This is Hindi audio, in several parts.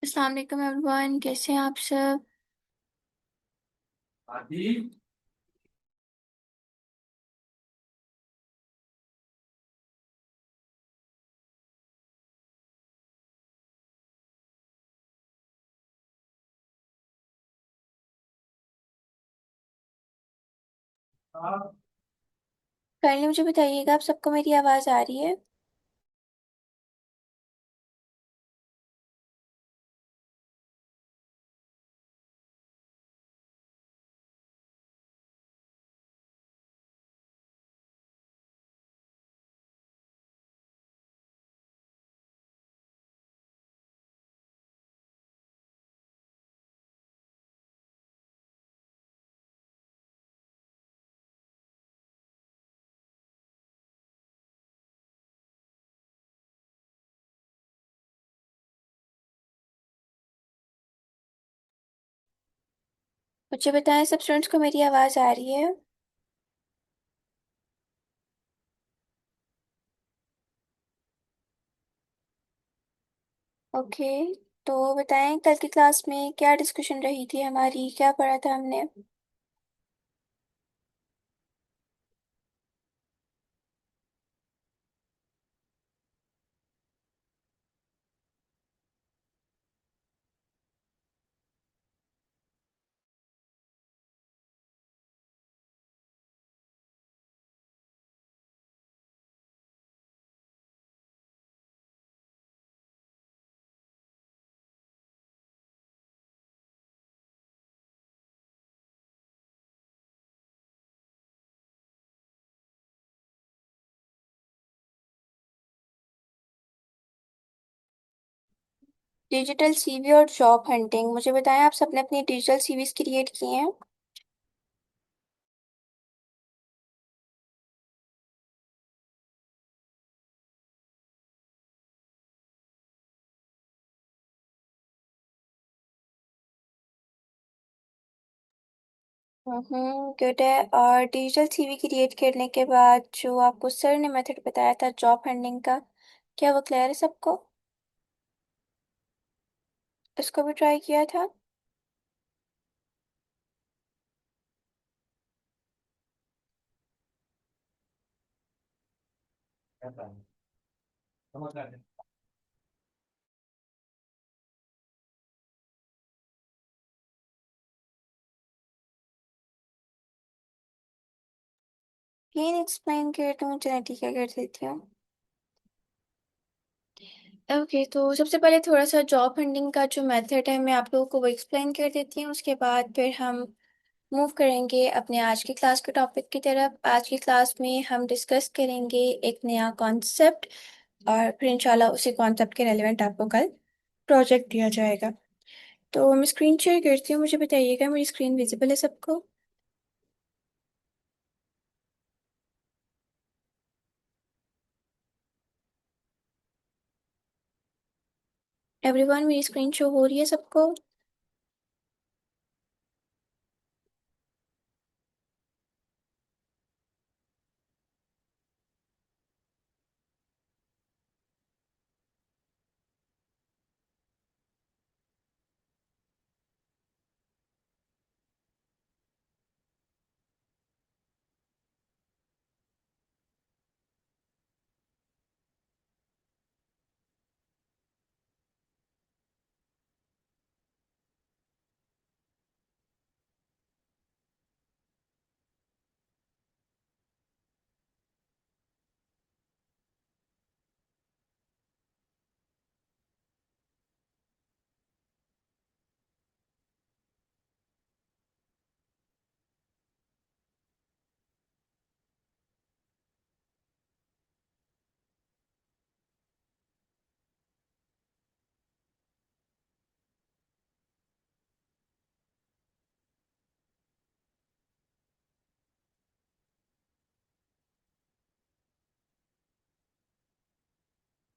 अस्सलाम वालेकुम एवरीवन, कैसे हैं आप सब। पहले मुझे बताइएगा, आप सबको मेरी आवाज़ आ रही है। मुझे बताएं, सब स्टूडेंट्स को मेरी आवाज़ आ रही है। ओके। तो बताएं, कल की क्लास में क्या डिस्कशन रही थी हमारी, क्या पढ़ा था हमने। डिजिटल सीवी और जॉब हंटिंग, मुझे बताएं, आप सबने अपनी डिजिटल सीवीज क्रिएट किए हैं। गुड है। और डिजिटल सीवी क्रिएट करने के बाद जो आपको सर ने मेथड बताया था जॉब हंटिंग का, क्या वो क्लियर है सबको। इसको भी ट्राई किया था। प्लीज एक्सप्लेन कर दूँ, चलो ठीक है, कर देती हूँ। ओके, तो सबसे पहले थोड़ा सा जॉब हंटिंग का जो मेथड है मैं आप लोगों को वो एक्सप्लेन कर देती हूँ। उसके बाद फिर हम मूव करेंगे अपने आज की क्लास के टॉपिक की तरफ। आज की क्लास में हम डिस्कस करेंगे एक नया कॉन्सेप्ट, और फिर इंशाल्लाह उसी कॉन्सेप्ट के रेलिवेंट आपको कल प्रोजेक्ट दिया जाएगा। तो मैं स्क्रीन शेयर करती हूँ, मुझे बताइएगा मेरी स्क्रीन विजिबल है सबको। एवरीवन, मेरी स्क्रीन शो हो रही है सबको।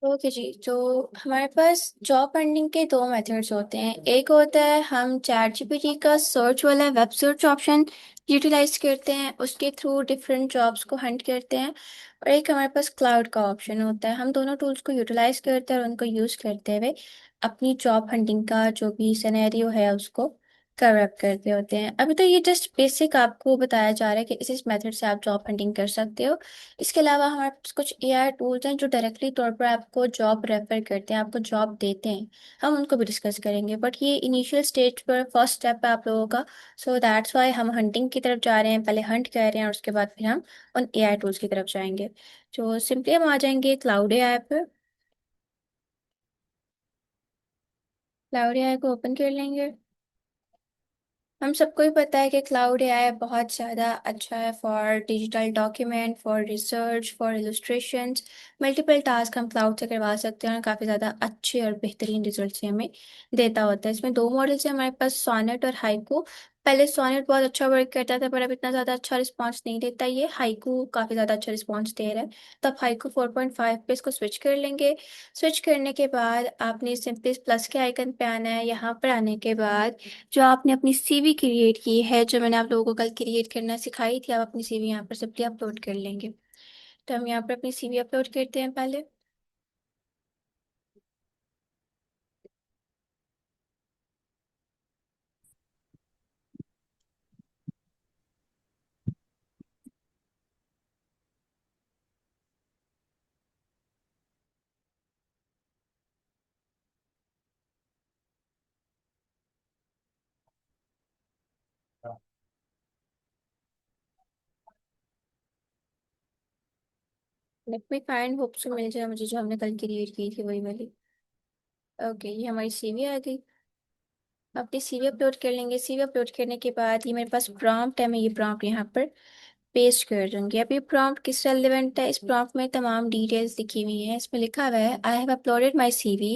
ओके जी, तो हमारे पास जॉब फंडिंग के दो मेथड्स होते हैं। एक होता है हम चैट जीपीटी का सर्च वाला वेब सर्च ऑप्शन यूटिलाइज करते हैं, उसके थ्रू डिफरेंट जॉब्स को हंट करते हैं। और एक हमारे पास क्लाउड का ऑप्शन होता है, हम दोनों टूल्स को यूटिलाइज करते हैं और उनको यूज़ करते हुए अपनी जॉब हंटिंग का जो भी सिनेरियो है उसको कवर अप करते होते हैं। अभी तो ये जस्ट बेसिक आपको बताया जा रहा है कि इस मेथड से आप जॉब हंटिंग कर सकते हो। इसके अलावा हमारे पास कुछ एआई टूल्स हैं जो डायरेक्टली तौर पर आपको जॉब रेफर करते हैं, आपको जॉब देते हैं। हम उनको भी डिस्कस करेंगे, बट ये इनिशियल स्टेज पर फर्स्ट स्टेप है आप लोगों का। सो दैट्स वाई हम हंटिंग की तरफ जा रहे हैं, पहले हंट कर रहे हैं और उसके बाद फिर हम उन एआई टूल्स की तरफ जाएंगे। तो सिंपली हम आ जाएंगे क्लाउड एआई पर। क्लाउड एआई को ओपन कर लेंगे। हम सबको ही पता है कि क्लाउड एआई बहुत ज़्यादा अच्छा है for digital document, for research, for illustrations. Multiple task हम क्लाउड से करवा सकते हैं और काफ़ी ज़्यादा अच्छे और बेहतरीन रिजल्ट्स हमें देता होता है। इसमें दो मॉडल्स हैं हमारे पास, सोनेट और हाइकू। पहले सोनेट बहुत अच्छा वर्क करता था पर अब इतना ज़्यादा अच्छा रिस्पॉन्स नहीं देता। ये हाइकू काफ़ी ज़्यादा अच्छा रिस्पॉन्स दे रहा है। तो आप हाइकू 4.5 पे इसको स्विच कर लेंगे। स्विच करने के बाद आपने सिंपली प्लस के आइकन पे आना है। यहाँ पर आने के बाद जो आपने अपनी सीवी क्रिएट की है, जो मैंने आप लोगों को कल क्रिएट करना सिखाई थी, आप अपनी सीवी यहाँ पर सिंपली अपलोड कर लेंगे। तो हम यहाँ पर अपनी सीवी अपलोड करते हैं पहले। Let me find, hope so मिल जाए मुझे जो हमने कल क्रिएट की थी वही वाली। ओके, ये हमारी सीवी आ गई। अपनी सीवी अपलोड कर लेंगे। सीवी अपलोड करने के बाद ये मेरे पास प्रॉम्प्ट है, मैं ये प्रॉम्प्ट यहाँ पर पेस्ट कर दूंगी। अब ये प्रॉम्प्ट किस रेलिवेंट है, इस प्रॉम्प्ट में तमाम डिटेल्स लिखी हुई हैं। इसमें लिखा हुआ है, I have uploaded my CV,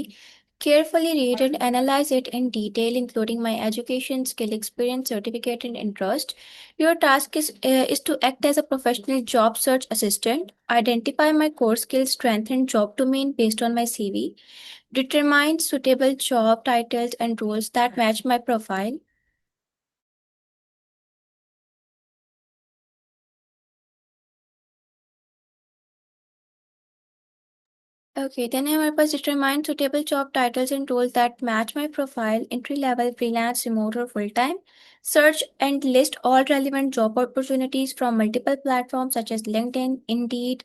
carefully read and analyze it in detail, including my education, skill, experience, certificate, and interest. Your task is to act as a professional job search assistant, identify my core skills, strength, and job domain based on my CV, determine suitable job titles and roles that match my profile. Okay, then हमारे पास determine suitable job titles and roles that match my profile, entry level, freelance, remote or full time. Search and list all relevant job opportunities from multiple platforms such as LinkedIn, Indeed,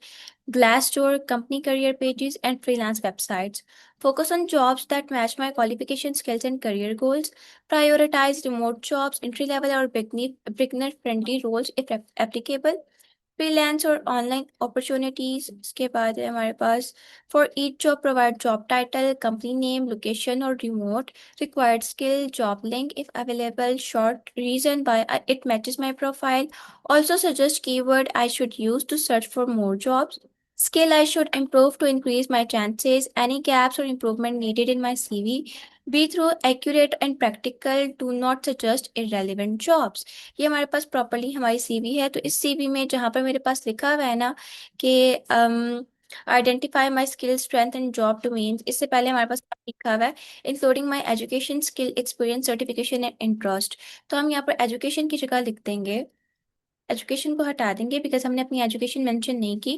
Glassdoor, company career pages, and freelance websites. Focus on jobs that match my qualification, skills, and career goals. Prioritize remote jobs, entry level or beginner friendly roles if applicable. Freelance और ऑनलाइन अपॉर्चुनिटीज। इसके बाद है हमारे पास for each job provide job title, company name, location और remote, required skill, job link if available, short reason by it matches my profile, also suggest keyword I should use to search for more jobs, skill I should improve to increase my chances, any gaps or improvement needed in my CV. Be through accurate and practical, do not suggest irrelevant jobs. ये हमारे पास प्रॉपरली हमारी सीवी है। तो इस सीवी में जहाँ पर मेरे पास लिखा हुआ है ना कि identify my skill, strength and job domains, इससे पहले हमारे पास लिखा हुआ है including my education, skill, experience, certification and interest. तो हम यहाँ पर एजुकेशन की जगह लिख देंगे, एजुकेशन को हटा देंगे बिकॉज हमने अपनी एजुकेशन मेंशन नहीं की।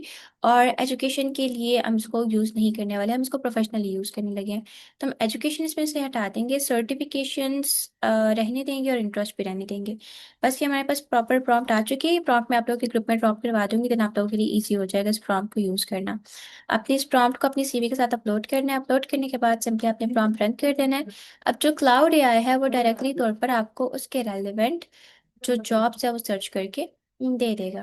और एजुकेशन के लिए हम इसको यूज़ नहीं करने वाले, हम इसको प्रोफेशनली यूज़ करने लगे हैं। तो हम एजुकेशन इसमें से हटा देंगे, सर्टिफिकेशंस रहने देंगे और इंटरेस्ट भी रहने देंगे। बस ये हमारे पास प्रॉपर प्रॉम्प्ट आ चुकी है। प्रॉम्प्ट मैं आप लोगों के ग्रुप में ड्रॉप करवा दूंगी, देन आप लोगों के लिए ईजी हो जाएगा इस प्रॉम्प्ट को यूज़ करना। आपने इस प्रॉम्प्ट को अपनी सीवी के साथ अपलोड करना है। अपलोड करने के बाद सिंपली आपने प्रॉम्प्ट रन कर देना है। अब जो क्लाउड एआई है वो डायरेक्टली तौर पर आपको उसके रेलिवेंट जो जॉब्स है वो सर्च करके दे देगा।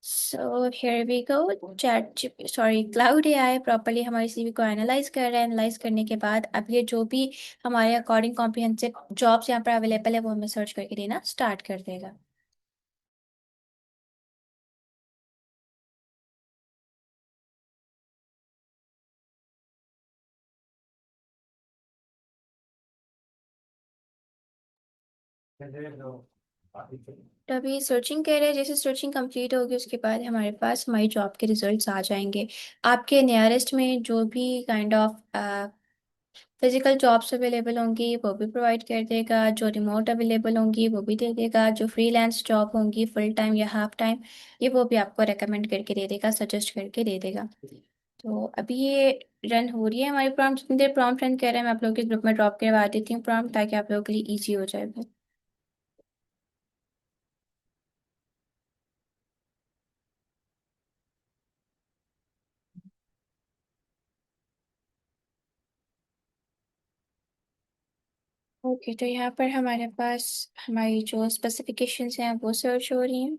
So here we go. Chat sorry cloud AI properly हमारी सीवी को एनालाइज कर रहा है। एनालाइज करने के बाद अब ये जो भी हमारे अकॉर्डिंग कॉम्प्रिहेंसिव जॉब्स यहाँ पर अवेलेबल है वो हमें सर्च करके देना स्टार्ट कर देगा। तो अभी सर्चिंग कर रहे हैं, जैसे सर्चिंग कंप्लीट होगी उसके बाद हमारे पास हमारी जॉब के रिजल्ट्स आ जाएंगे। आपके नियरेस्ट में जो भी kind of physical jobs available होंगी वो भी प्रोवाइड कर देगा, जो रिमोट अवेलेबल होंगी वो भी दे देगा, जो फ्रीलांस जॉब होंगी फुल टाइम या हाफ टाइम ये वो भी आपको रेकमेंड करके दे देगा, सजेस्ट करके दे देगा। तो अभी ये रन हो रही है हमारी प्रॉम्प्ट, जितनी देर प्रॉम्प्ट रन कर रहे हैं मैं आप लोगों के ग्रुप में ड्रॉप करवा देती हूँ प्रॉम्प्ट, ताकि आप लोगों के लिए ईजी हो जाए फिर। ओके, तो यहाँ पर हमारे पास हमारी जो स्पेसिफिकेशंस हैं वो सर्च हो रही हैं।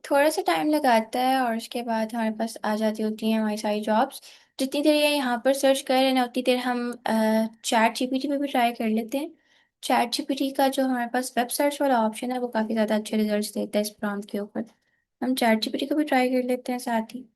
थोड़ा सा टाइम लगाता है और उसके बाद हमारे पास आ जाती होती हैं हमारी सारी जॉब्स। जितनी देर ये यहाँ पर सर्च कर रहे हैं ना उतनी देर हम चैट जीपीटी पे भी ट्राई कर लेते हैं। चैट जीपीटी का जो हमारे पास वेब सर्च वाला ऑप्शन है वो काफ़ी ज़्यादा अच्छे रिजल्ट्स देता है इस प्रॉम्प्ट के ऊपर। हम चैट जीपीटी को भी ट्राई कर लेते हैं साथ ही।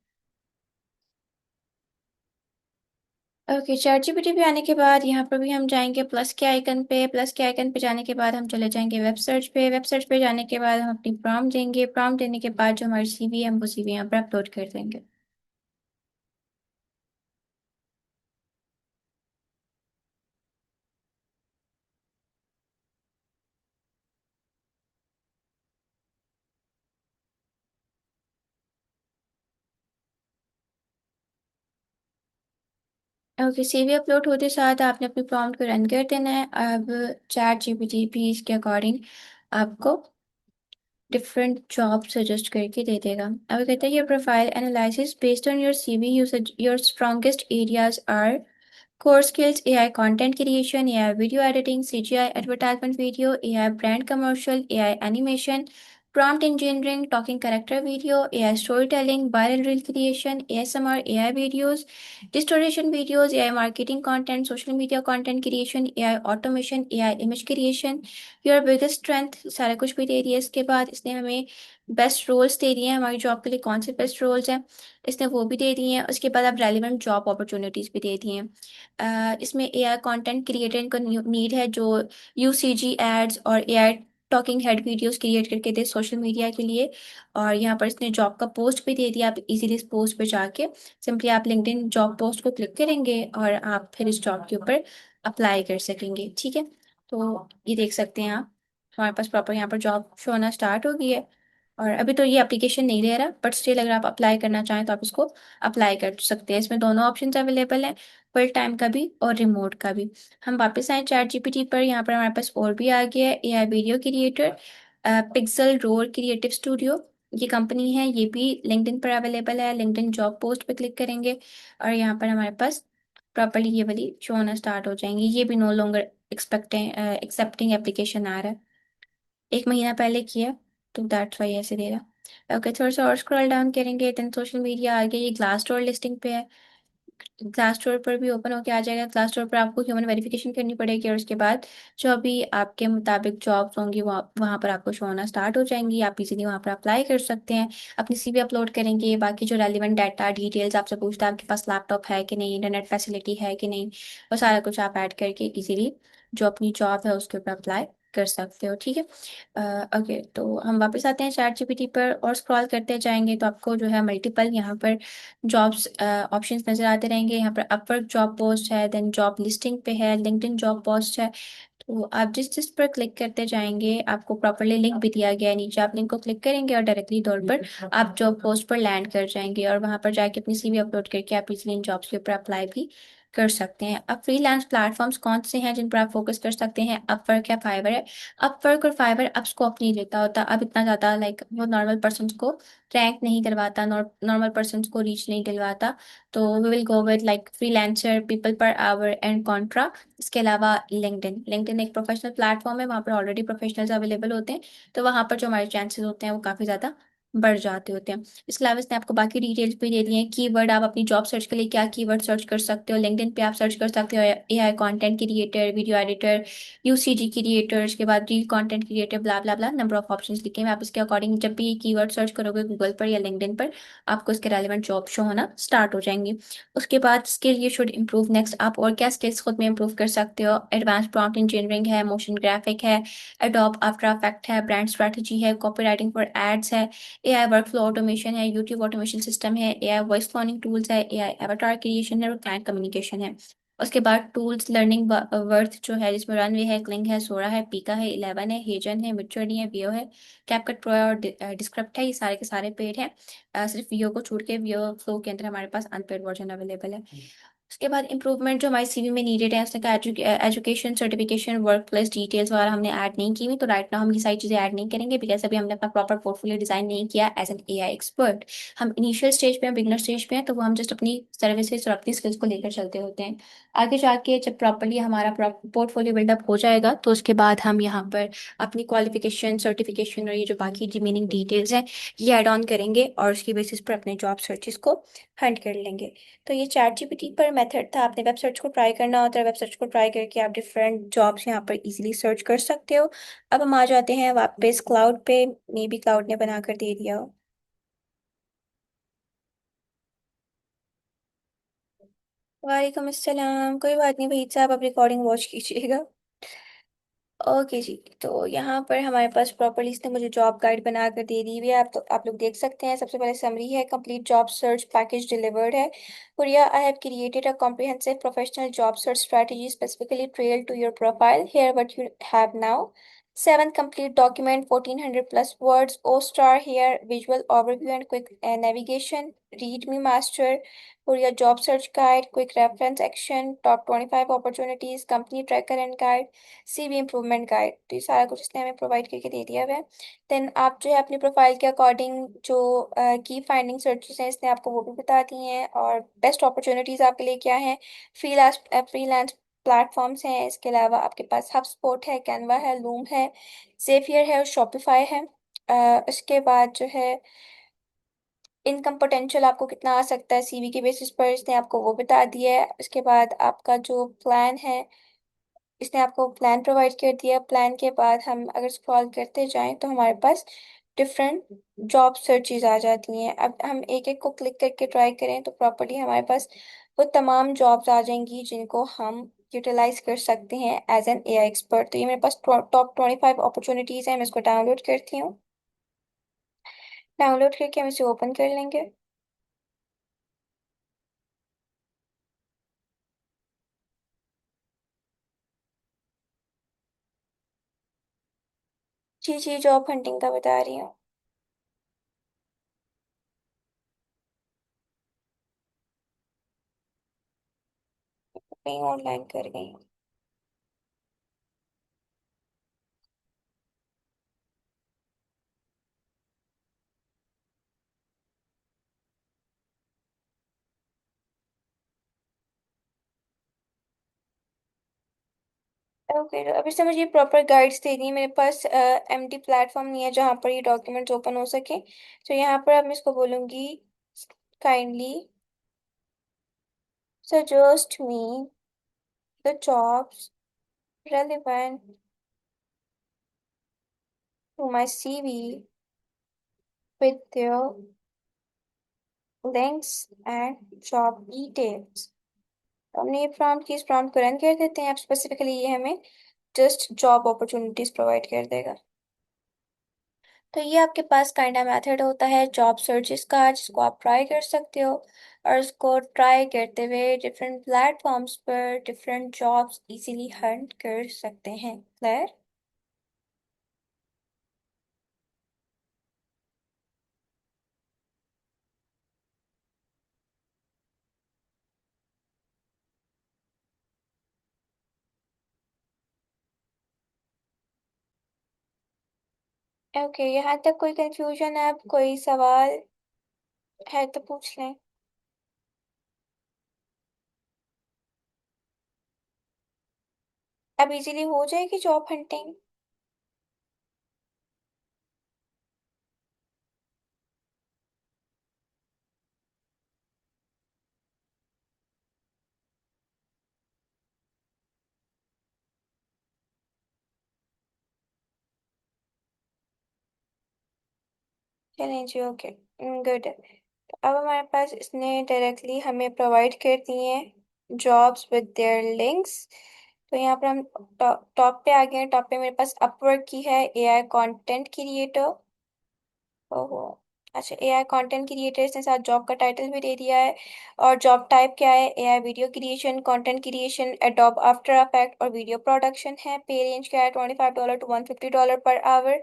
ओके, चैट जीपीटी पे आने के बाद यहाँ पर भी हम जाएंगे प्लस के आइकन पे, प्लस के आइकन पे जाने के बाद हम चले जाएंगे वेब सर्च पे, वेब सर्च पे जाने के बाद हम अपनी प्रॉम्प्ट देंगे, प्रॉम्प्ट देने के बाद जो हमारी सीवी है हम वो सीवी यहाँ पर अपलोड कर देंगे। ओके, सीवी अपलोड होते साथ आपने अपने प्रॉम्प्ट को रन कर देना है। अब चैट जीपीटी भी इसके अकॉर्डिंग आपको डिफरेंट जॉब सजेस्ट करके दे देगा। अब कहते हैं your profile analysis based on your CV, your strongest areas are core skills, AI content creation, AI video editing, CGI advertisement video, AI brand commercial, AI animation, prompt engineering, talking character video, AI storytelling, viral reel creation, ASMR, AI videos, distortion videos, AI marketing content, social media content creation, AI automation, AI image creation, your biggest strength, सारा कुछ भी दे दिया। इसके बाद इसने हमें बेस्ट रोल्स दे दिए हैं, हमारी जॉब के लिए कौन से बेस्ट रोल्स हैं इसने वो भी दे दिए हैं। उसके बाद अब रेलिवेंट जॉब अपॉर्चुनिटीज़ भी दे दी हैं। इसमें एआई कंटेंट क्रिएटर को नीड है जो यूसीजी एड्स और AI talking head videos create करके दे सोशल मीडिया के लिए। और यहाँ पर इसने जॉब का पोस्ट भी दे दिया, आप इजीली इस पोस्ट पे जाके सिंपली आप लिंक्डइन जॉब पोस्ट को क्लिक करेंगे और आप फिर इस जॉब के ऊपर अप्लाई कर सकेंगे। ठीक है, तो ये देख सकते हैं आप हमारे पास प्रॉपर यहाँ पर जॉब शो होना स्टार्ट हो गई है। और अभी तो ये एप्लीकेशन नहीं ले रहा, बट स्टिल अगर आप अप्लाई करना चाहें तो आप इसको अप्लाई कर सकते हैं। इसमें दोनों ऑप्शंस अवेलेबल हैं, फुल टाइम का भी और रिमोट का भी। हम वापस आए चैट जीपीटी पर, यहाँ पर हमारे पास और भी आ गया है AI video creator, pixel roll creative studio. ये कंपनी है, ये भी लिंक्डइन पर अवेलेबल है। लिंक्डइन जॉब पोस्ट पर क्लिक करेंगे और यहाँ पर हमारे पास प्रॉपरली ये वाली शो होना स्टार्ट हो जाएंगी। ये भी नो लॉन्गर एक्सेप्टिंग एप्लीकेशन आ रहा है, एक महीना पहले किया, तो दैट्स वाई ऐसे दे रहा। ओके, थोड़ा सा और स्क्रॉल डाउन करेंगे, देन सोशल मीडिया आ गया, ये ग्लास डोर लिस्टिंग पे है। ग्लास स्टोर पर भी ओपन होके आ जाएगा। ग्लास स्टोर पर आपको ह्यूमन वेरिफिकेशन करनी पड़ेगी और उसके बाद जो भी आपके मुताबिक जॉब्स होंगी वो वहाँ पर आपको शो होना स्टार्ट हो जाएंगी। आप इजीली वहाँ पर अप्लाई कर सकते हैं, अपनी सीवी अपलोड करेंगे, बाकी जो रेलिवेंट डाटा डिटेल्स आपसे पूछता है, आपके पास लैपटॉप है कि नहीं, इंटरनेट फैसिलिटी है कि नहीं, वो सारा कुछ आप ऐड करके इजीली जो अपनी जॉब है उसके ऊपर अप्लाई कर सकते हो। ठीक है, ओके, तो हम वापस आते हैं चैट जीपीटी पर और स्क्रॉल करते जाएंगे तो आपको जो है मल्टीपल यहाँ पर जॉब्स ऑप्शंस नजर आते रहेंगे। यहाँ पर अपवर्क जॉब पोस्ट है, देन जॉब लिस्टिंग पे है, लिंक्डइन जॉब पोस्ट है। तो आप जिस जिस पर क्लिक करते जाएंगे आपको प्रॉपरली लिंक भी दिया गया है नीचे, आप लिंक को क्लिक करेंगे और डायरेक्टली तौर पर आप जॉब पोस्ट पर लैंड कर जाएंगे और वहां पर जाके अपनी सीवी अपलोड करके आप इजीली इन जॉब्स के ऊपर अप्लाई भी कर सकते हैं। अब फ्रीलांस प्लेटफॉर्म्स कौन से हैं जिन पर आप फोकस कर सकते हैं? अपवर्क या फाइवर है। अपवर्क और फाइवर अब स्कोप नहीं लेता होता, अब इतना ज़्यादा लाइक वो नॉर्मल पर्सन को रैंक नहीं करवाता, नॉर्मल पर्सन को रीच नहीं दिलवाता। तो we will go with like freelancer, people per hour and contra. इसके अलावा लिंक्डइन, लिंक्डइन एक प्रोफेशनल प्लेटफॉर्म है, वहाँ पर ऑलरेडी प्रोफेशनल्स अवेलेबल होते हैं, तो वहाँ पर जो हमारे चांसेस होते हैं वो काफ़ी ज़्यादा बढ़ जाते होते हैं। इसके अलावा इसने आपको बाकी डिटेल्स भी दे दिए हैं। कीवर्ड, आप अपनी जॉब सर्च के लिए क्या कीवर्ड सर्च कर सकते हो। लिंक्डइन पे आप सर्च कर सकते हो AI content creator, video editor, UCG creator, इसके बाद reel content creator, blah blah blah, number of options लिखे हैं। आप इसके अकॉर्डिंग जब भी कीवर्ड सर्च करोगे गूगल पर या लिंक्डइन पर, आपको इसके रेलिवेंट जॉब शो होना स्टार्ट हो जाएंगे। उसके बाद skill you should improve. Next आप और क्या स्किल्स खुद में इम्प्रूव कर सकते हो? एडवांस प्रॉम्प्ट इंजीनियरिंग है, मोशन ग्राफिक है, एडोब आफ्टर इफेक्ट है, ब्रांड स्ट्रेटजी है, कॉपी राइटिंग फॉर एड्स है, एआई वर्कफ्लो ऑटोमेशन है, यूट्यूब ऑटोमेशन सिस्टम है, एआई वॉइस क्लोनिंग टूल्स है, एआई एवाटार क्रिएशन है और क्लाइंट कम्युनिकेशन है। उसके बाद टूल्स लर्निंग वर्थ जो है जिसमें रनवे है, क्लिंग है, सोरा है, पीका है, 11 है, हेजन है, मिडजर्नी है, वियो है, कैपकट प्रो और डिस्क्रिप्ट है। ये सारे के सारे पेड हैं। सिर्फ वियो को छोड़ के वियो फ्लो के अंदर हमारे पास अनपेड वर्जन अवेलेबल है। उसके बाद इंप्रूवमेंट जो हमारी सीवी में नीडेड है, उसने कहा education certification work place details वगैरह हमने ऐड नहीं की हुई, तो राइट नाउ हम ये सारी चीज़ें ऐड नहीं करेंगे बिकॉज अभी हमने अपना प्रॉपर पोर्टफोलियो डिजाइन नहीं किया एज एन एआई एक्सपर्ट। हम इनिशियल स्टेज पे हैं, बिगनर स्टेज पे हैं, तो वो हम जस्ट अपनी सर्विसेज और अपनी स्किल्स को लेकर चलते होते हैं। आगे जाके जब प्रॉपरली हमारा पोर्टफोलियो बिल्डअप हो जाएगा तो उसके बाद हम यहाँ पर अपनी क्वालिफिकेशन, सर्टिफिकेशन और ये जो बाकी रिमेनिंग डिटेल्स हैं ये ऐड ऑन करेंगे और उसकी बेसिस पर अपने जॉब सर्चेस को हंट कर लेंगे। तो ये चैट जीपीटी पर मेथड था। आपने वेब सर्च को ट्राई करना होता है, वेब सर्च को ट्राई करके आप डिफरेंट जॉब्स यहाँ पर इजीली सर्च कर सकते हो। अब हम आ जाते हैं वापस क्लाउड पे, मे बी क्लाउड ने बना कर दे दिया हो। वालेकुम अस्सलाम, कोई बात नहीं भाई साहब, आप रिकॉर्डिंग वॉच कीजिएगा। ओके जी। तो यहाँ पर हमारे पास प्रॉपर्ली इसने मुझे जॉब गाइड बना कर दे दी हुई है, आप लोग देख सकते हैं। सबसे पहले समरी है, complete job search package delivered है। Huria, I have created a comprehensive professional job search strategy specifically trailed to your profile. Here what you have now. 7 complete document, 1400 plus words, O star here, visual overview and quick navigation, read me master, Huria job search guide, quick reference action, top 25 opportunities, company tracker and guide, CV improvement guide. तो ये सारा कुछ इसने हमें प्रोवाइड करके दे दिया हुआ है। देन आप जो है अपनी प्रोफाइल के अकॉर्डिंग जो की फाइंडिंग सर्चेस हैं इसने आपको वो भी बता दी हैं और बेस्ट अपॉर्चुनिटीज़ आपके लिए क्या हैं। फ्रीलांस प्लेटफॉर्म्स हैं, इसके अलावा आपके पास हब स्पॉट है, कैनवा है, लूम है, ज़ेफियर है और शॉपिफाई है। इसके बाद जो है इनकम पोटेंशियल आपको कितना आ सकता है सीवी के बेसिस पर इसने आपको वो बता दिया है। इसके बाद आपका जो प्लान है इसने आपको प्लान प्रोवाइड कर दिया। प्लान के बाद हम अगर स्क्रॉल करते जाएं तो हमारे पास डिफरेंट जॉब सर्चेज आ जाती हैं। अब हम एक एक को क्लिक करके ट्राई करें तो प्रॉपर्ली हमारे पास वो तमाम जॉब्स आ जाएंगी जिनको हम यूटिलाइज कर सकते हैं एज एन एआई एक्सपर्ट। तो ये मेरे पास टॉप 25 अपॉर्चुनिटीज़ हैं, मैं इसको डाउनलोड करती हूँ। डाउनलोड करके हम इसे ओपन कर लेंगे। जी जी, जॉब हंटिंग का बता रही हूँ। कहीं ऑनलाइन कर गई हूँ। ओके, तो अभी से मुझे प्रॉपर गाइड्स देनी है। मेरे पास एम्प्टी प्लेटफॉर्म नहीं है जहाँ पर ये डॉक्यूमेंट्स ओपन हो सके। तो यहाँ पर अब मैं इसको बोलूँगी kindly suggest me the jobs relevant to my CV with their links and job details। तो हमने ये प्रॉम्प्ट की, इस प्रॉम्प्ट को रन कर देते हैं। अब स्पेसिफिकली ये हमें जस्ट जॉब अपॉर्चुनिटीज प्रोवाइड कर देगा। तो ये आपके पास काइंडा मेथड होता है जॉब सर्चेस का, जिसको आप ट्राई कर सकते हो। और उसको ट्राई करते हुए डिफरेंट प्लेटफॉर्म्स पर डिफरेंट जॉब्स इजीली हंट कर सकते हैं। क्लियर? ओके, यहाँ तक कोई कंफ्यूजन है? अब कोई सवाल है तो पूछ लें। अब इजीली हो जाएगी जॉब हंटिंग। चलें जी, ओके, गुड। अब हमारे पास इसने डायरेक्टली हमें प्रोवाइड कर दिए हैं जॉब्स विद देयर लिंक्स। तो यहाँ पर हम टॉप पे आ गए हैं। टॉप पे मेरे पास अपवर्क की है, एआई कंटेंट क्रिएटर। ओहो, अच्छा, एआई कंटेंट क्रिएटर्स ने साथ जॉब का टाइटल भी दे दिया है। और जॉब टाइप क्या है? AI video creation, content creation, adobe after effect और वीडियो प्रोडक्शन है। पे रेंज क्या है? $25 to $150 पर आवर।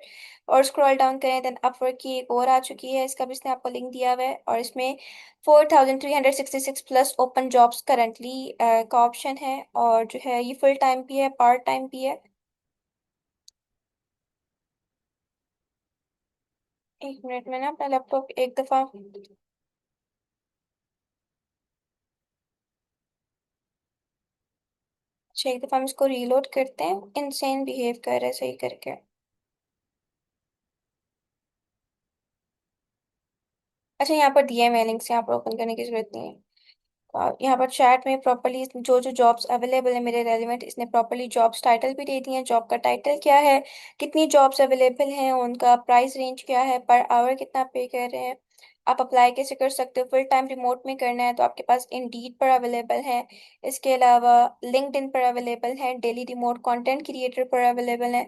और स्क्रॉल डाउन करें देन अपवर्क की एक और आ चुकी है, इसका भी इसने आपको लिंक दिया हुआ है। और इसमें 4366 प्लस ओपन जॉब्स करेंटली का ऑप्शन है। और जो है ये फुल टाइम भी है, पार्ट टाइम भी है। एक मिनट में ना अपना लैपटॉप एक दफा, अच्छा एक दफा हम इसको रीलोड करते हैं। इनसेन बिहेव कर रहा है सही करके। अच्छा, यहाँ पर दिया है, मैं लिंक से यहाँ पर ओपन करने की जरूरत नहीं है। और यहाँ पर चैट में प्रॉपरली जो जो जॉब्स अवेलेबल है मेरे रेलिवेंट, इसने प्रॉपरली जॉब्स टाइटल भी दे दिए हैं। जॉब का टाइटल क्या है, कितनी जॉब्स अवेलेबल हैं, उनका प्राइस रेंज क्या है, पर आवर कितना पे कर रहे हैं, आप अप्लाई कैसे कर सकते हो। फुल टाइम रिमोट में करना है तो आपके पास इंडीड पर अवेलेबल है। इसके अलावा लिंक्डइन पर अवेलेबल है, डेली रिमोट कंटेंट क्रिएटर पर अवेलेबल है।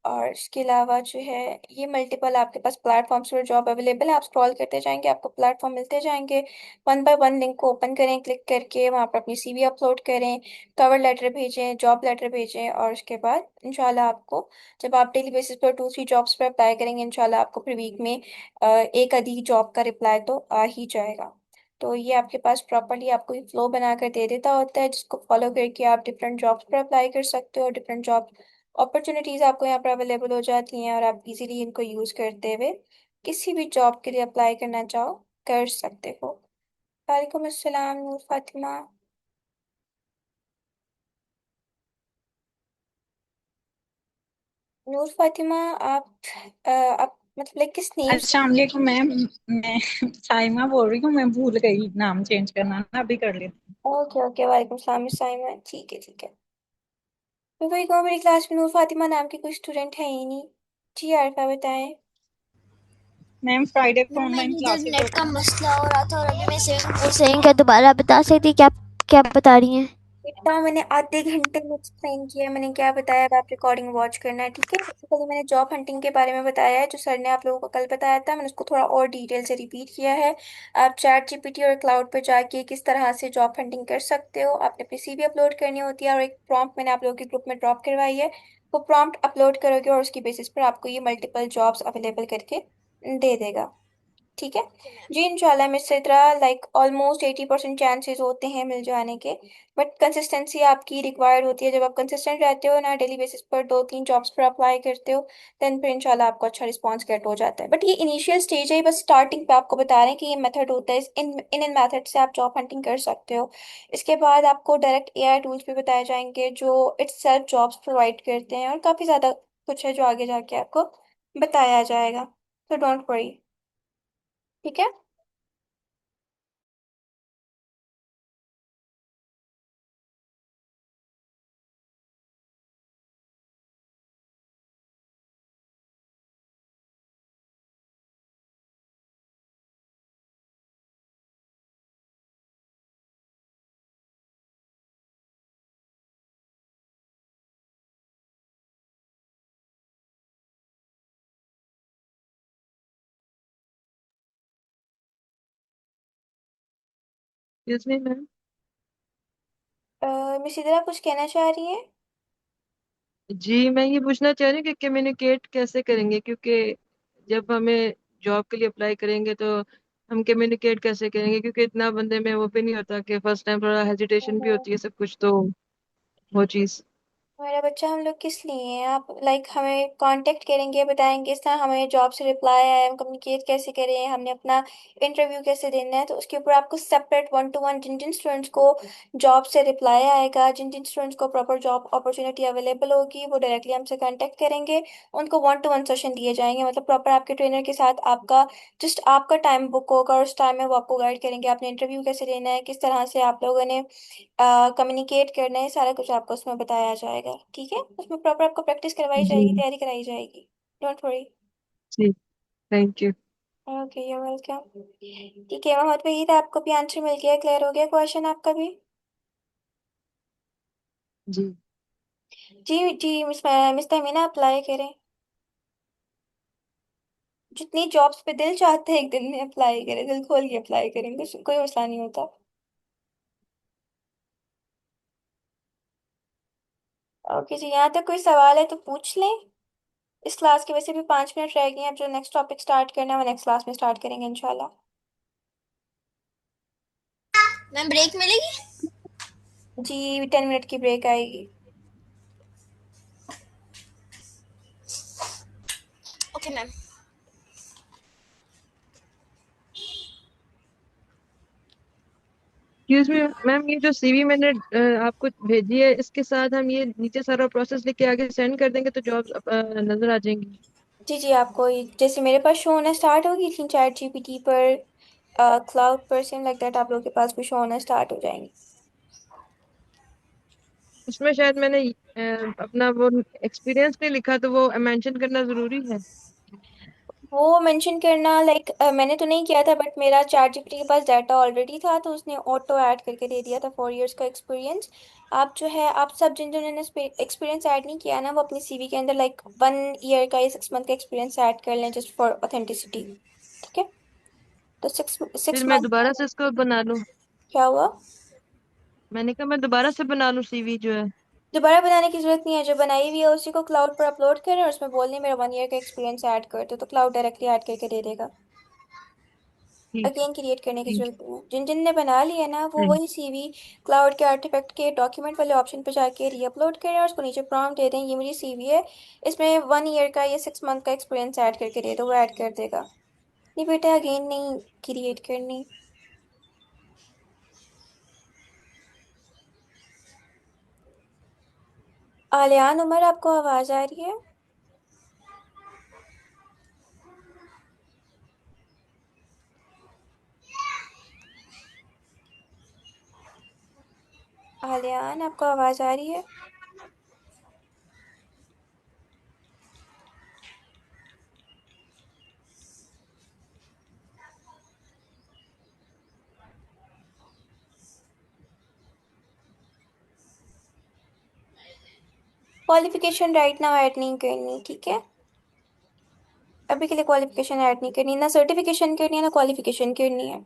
और इसके अलावा जो है ये मल्टीपल आपके पास प्लेटफॉर्म्स पर जॉब अवेलेबल है। आप स्क्रॉल करते जाएंगे, आपको प्लेटफॉर्म मिलते जाएंगे। वन बाय वन लिंक को ओपन करें, क्लिक करके वहाँ पर अपनी सीवी अपलोड करें, कवर लेटर भेजें, जॉब लेटर भेजें। और उसके बाद इंशाल्लाह आपको, जब आप डेली बेसिस पर 2-3 जॉब्स पर अप्लाई करेंगे, इंशाल्लाह आपको फिर वीक में एक आधी जॉब का रिप्लाई तो आ ही जाएगा। तो ये आपके पास प्रॉपरली आपको एक फ्लो बना कर दे देता होता है, जिसको फॉलो करके आप डिफरेंट जॉब्स पर अप्लाई कर सकते हो। डिफरेंट जॉब अपॉर्चुनिटीज आपको यहाँ पर अवेलेबल हो जाती हैं और आप इजीली इनको यूज करते हुए किसी भी जॉब के लिए अप्लाई करना चाहो कर सकते हो। वालेकुम अस्सलाम नूर फातिमा। नूर फातिमा, आप मतलब लाइक किस नेम से? अस्सलाम वालेकुम मैम। मैं साइमा बोल रही हूँ। मैं भूल गई नाम चेंज करना ना, अभी कर लेती हूँ। ओके ओके, वालेकुम सलाम साइमा, ठीक है ठीक है। तो वही कहूँ, मेरी क्लास में नूर फातिमा नाम की कोई स्टूडेंट है ही नहीं। जी आरफा बताएं। मैम फ्राइडे को ऑनलाइन मैम इधर क्लासेस नेट का होती हैं। मसला हो रहा था और अभी मैं सेविंग पूछ रही हूँ। क्या दोबारा बता सकती क्या क्या बता रही हैं? इतना मैंने आधे घंटे में एक्सप्लेन किया, मैंने क्या बताया। अब आप रिकॉर्डिंग वॉच करना है, ठीक है। बेसिकली मैंने जॉब हंटिंग के बारे में बताया है, जो सर ने आप लोगों को कल बताया था। मैंने उसको थोड़ा और डिटेल से रिपीट किया है। आप चैट जीपीटी और क्लाउड पर जाके किस तरह से जॉब हंटिंग कर सकते हो। आपने अपनी सीवी अपलोड करनी होती है और एक प्रॉम्प्ट मैंने आप लोगों के ग्रुप में ड्रॉप करवाई है। वो प्रॉम्प्ट अपलोड करोगे और उसकी बेसिस पर आपको ये मल्टीपल जॉब्स अवेलेबल करके दे देगा, ठीक है। Okay ma'am. जी इंशाल्लाह, miss Sidra, like almost 80% chances होते हैं मिल जाने के। बट कंसिस्टेंसी आपकी रिक्वायर्ड होती है। जब आप कंसिस्टेंट रहते हो ना, डेली बेसिस पर 2-3 जॉब्स पर अप्लाई करते हो, देन फिर इंशाल्लाह आपको अच्छा रिस्पॉन्स गेट हो जाता है। बट ये इनिशियल स्टेज है, बस स्टार्टिंग पे आपको बता रहे हैं कि ये मेथड होता है। इन मेथड से आप जॉब हंटिंग कर सकते हो। इसके बाद आपको डायरेक्ट एआई टूल्स भी बताए जाएंगे जो इट्स सेल्फ जॉब्स प्रोवाइड करते हैं, और काफ़ी ज़्यादा कुछ है जो आगे जाके आपको बताया जाएगा। तो डोंट वरी, ठीक है। Excuse me ma'am. मिस इधर कुछ कहना चाह रही है? जी मैं ये पूछना चाह रही हूँ कि कम्युनिकेट कैसे करेंगे, क्योंकि जब हमें जॉब के लिए अप्लाई करेंगे तो हम कम्युनिकेट कैसे करेंगे, क्योंकि इतना बंदे में वो भी नहीं होता कि फर्स्ट टाइम थोड़ा हेजिटेशन भी होती है सब कुछ, तो वो चीज़। मेरा बच्चा हम लोग किस लिए हैं? आप हमें कांटेक्ट करेंगे, बताएंगे इस तरह हमें जॉब से रिप्लाई आया है, हम कम्युनिकेट कैसे करें, हमने अपना इंटरव्यू कैसे देना है, तो उसके ऊपर आपको सेपरेट 1-to-1 जिन जिन स्टूडेंट्स को जॉब से रिप्लाई आएगा, जिन जिन स्टूडेंट्स को प्रॉपर जॉब अपॉर्चुनिटी अवेलेबल होगी, वो डायरेक्टली हमसे कांटेक्ट करेंगे। उनको 1-to-1 सेशन दिए जाएंगे, मतलब प्रॉपर आपके ट्रेनर के साथ आपका जस्ट आपका टाइम बुक होगा, और उस टाइम में वो आपको गाइड करेंगे आपने इंटरव्यू कैसे लेना है, किस तरह से आप लोगों ने कम्युनिकेट करना है, सारा कुछ आपको उसमें बताया जाएगा। ठीक है, उसमें प्रॉपर आपको प्रैक्टिस करवाई जी जाएगी, तैयारी कराई जाएगी। Don't worry. जी, thank you. Okay, you welcome. ठीक है, मोहम्मद वहीद, आपको भी आंसर मिल गया, क्लियर हो गया क्वेश्चन आपका भी? जी जी जी, मिस मिस तहमीना अप्लाई करें, जितनी जॉब्स पे दिल चाहते हैं एक दिन में अप्लाई करें, दिल खोल के अप्लाई करें, कुछ कोई मसला नहीं होता। ओके जी, यहाँ तक कोई सवाल है तो पूछ लें। इस क्लास के वैसे भी 5 मिनट रह गए हैं, अब जो नेक्स्ट टॉपिक स्टार्ट करना है वो नेक्स्ट क्लास में स्टार्ट करेंगे इंशाल्लाह। मैम ब्रेक मिलेगी? जी, 10 मिनट की ब्रेक आएगी। Okay ma'am. Excuse me ma'am, ये जो सीवी मैंने आपको भेजी है, इसके साथ हम ये नीचे सारा प्रोसेस लेके आगे सेंड कर देंगे तो जॉब नजर आ जाएंगी। जी जी, आपको जैसे मेरे पास शो होना स्टार्ट होगी थी चैट जीपीटी पर, क्लाउड पर, सेम लाइक दैट आप लोगों के पास भी शो होना स्टार्ट हो जाएंगे। उसमें शायद मैंने अपना वो एक्सपीरियंस नहीं लिखा, तो वो मेंशन करना जरूरी है। वो मेंशन करना मैंने तो नहीं किया था, बट मेरा चैट जीपीटी के पास डाटा ऑलरेडी था, तो उसने ऑटो ऐड करके दे दिया था 4 इयर्स का एक्सपीरियंस। आप जो है, आप सब जिन जिन्होंने एक्सपीरियंस ऐड नहीं किया ना, वो अपनी सीवी के अंदर 1 ईयर का या 6 मंथ का एक्सपीरियंस ऐड कर लें, जस्ट फॉर ऑथेंटिसिटी। ठीक है, तो सिक्स फिर सिक्स मैं मंथ दोबारा से इसको बना लूं? क्या हुआ? मैंने कहा मैं दोबारा से बना लूं सीवी जो है। दोबारा बनाने की जरूरत नहीं है, जो बनाई हुई है उसी को क्लाउड पर अपलोड करें और उसमें बोल दें मेरा 1 ईयर का एक्सपीरियंस ऐड कर दो, तो क्लाउड डायरेक्टली ऐड करके दे देगा। ठीक है। अगेन क्रिएट करने की थैंक जरूरत नहीं है। जिन जिन ने बना लिया ना, वो यू। वही सीवी क्लाउड के आर्टिफैक्ट के डॉक्यूमेंट वाले ऑप्शन पे जाके रीअपलोड करें और उसको नीचे प्रॉम्प्ट दे दें, ये मेरी सीवी है, इसमें 1 ईयर का या 6 मंथ का एक्सपीरियंस ऐड करके दे दो, वो ऐड कर देगा। नहीं बेटा, अगेन नहीं क्रिएट करनी। आलियान उमर, आपको आवाज आ रही है? आलियान, आपको आवाज आ रही है? क्वालिफिकेशन राइट नाउ ऐड नहीं करनी, ठीक है? अभी के लिए क्वालिफिकेशन ऐड नहीं करनी, ना सर्टिफिकेशन करनी है ना क्वालिफिकेशन करनी है।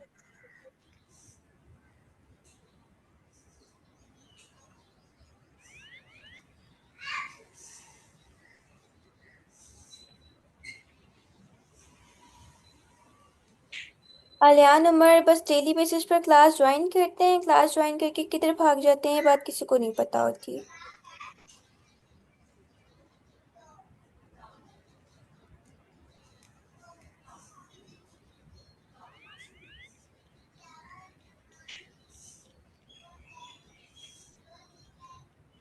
आलियान उमर बस डेली बेसिस पर क्लास ज्वाइन करते हैं, क्लास ज्वाइन करके किधर भाग जाते हैं, ये बात किसी को नहीं पता होती।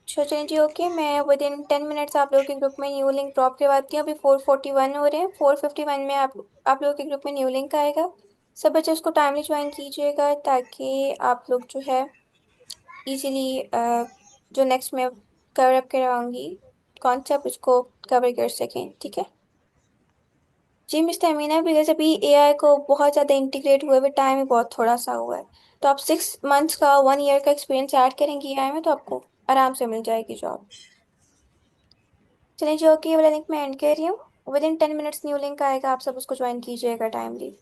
अच्छा चलिए जी, ओके, मैं विद इन 10 मिनट्स आप लोगों के ग्रुप में न्यू लिंक ड्रॉप करवाती हूँ। अभी 4:41 हो रहे हैं, 4:51 में आप लोगों के ग्रुप में न्यू लिंक आएगा। सब बच्चे उसको टाइमली ज्वाइन कीजिएगा, ताकि आप लोग जो है इजीली जो नेक्स्ट मैं कवर अप करवाऊंगी कॉन्सेप्ट, उसको कवर कर सकें। ठीक है जी मिस्टर अमीना, बिकॉज अभी एआई को बहुत ज़्यादा इंटीग्रेट हुए हुए टाइम ही बहुत थोड़ा सा हुआ है, तो आप 6 मंथ्स का 1 ईयर का एक्सपीरियंस ऐड करेंगी एआई में, तो आपको आराम से मिल जाएगी जॉब। चलिए जी, ओके, वाला लिंक मैं एंड कर रही हूँ। With in 10 minutes new link आएगा, आप सब उसको ज्वाइन कीजिएगा टाइमली।